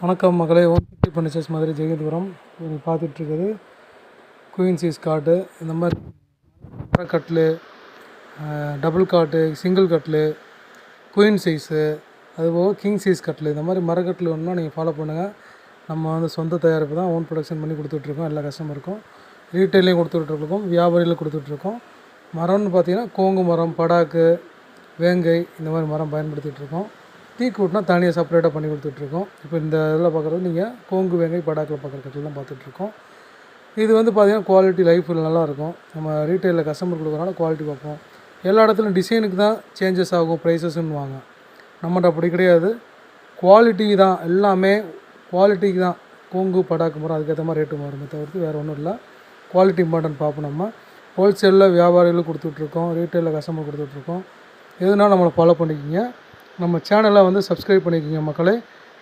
வணக்கம் மகளே. ஓம் சக்தி ஃபர்னிச்சர்ஸ் மதுரை ஜெகதபுரம். நீங்கள் பார்த்துட்ருக்குது குயின் சைஸ் காட்டு. இந்த மாதிரி கட்லு, டபுள் காட்டு, சிங்கிள் கட்லு, குயின் சைஸு, அதுபோக கிங் சைஸ் கட்லு, இந்த மாதிரி மரக்கட்லு வேணும்னா நீங்கள் ஃபாலோ பண்ணுங்கள். நம்ம வந்து சொந்த தயாரிப்பு தான், ஓன் ப்ரொடக்ஷன் பண்ணி கொடுத்துட்ருக்கோம். எல்லா கஸ்டமருக்கும் ரீட்டைலையும் கொடுத்துட்ருக்கோம், வியாபாரியில் கொடுத்துட்ருக்கோம். மரம்னு பார்த்தீங்கன்னா கோங்கு மரம், படாக்கு, வேங்கை, இந்த மாதிரி மரம் பயன்படுத்திகிட்ருக்கோம். டீக்கூட்னா தனியாக செப்பரேட்டாக பண்ணி கொடுத்துட்ருக்கோம். இப்போ இந்த இதில் பார்க்குறது நீங்கள் கோங்கு, வேங்கை, படாக்கில் பார்க்குற கட்டில் தான் பார்த்துட்ருக்கோம். இது வந்து பார்த்திங்கன்னா குவாலிட்டி லைஃப் நல்லாயிருக்கும். நம்ம ரீட்டைலில் கஸ்டமர் கொடுக்குறனால குவாலிட்டி பார்ப்போம். எல்லா இடத்துலையும் டிசைனுக்கு தான் சேஞ்சஸ் ஆகும், ப்ரைஸஸ்ன்னு வாங்க. நம்மகிட்ட அப்படி கிடையாது, குவாலிட்டி தான் எல்லாமே. குவாலிட்டிக்கு தான் கோங்கு, படாக்கு மரம் அதுக்கேற்ற மாதிரி ரேட்டு மாறுமே தவிர்த்து வேறு ஒன்றும் இல்லை. குவாலிட்டி இம்பார்ட்டன்ட் பார்ப்போம். நம்ம ஹோல்சேலில் வியாபாரிகளும் கொடுத்துட்ருக்கோம், ரீட்டைலில் கஸ்டமர் கொடுத்துட்ருக்கோம். எதுனாலும் நம்மளை ஃபாலோ பண்ணிக்கிங்க. நம்ம சேனலை வந்து சப்ஸ்கிரைப் பண்ணிக்கோங்க மக்களே.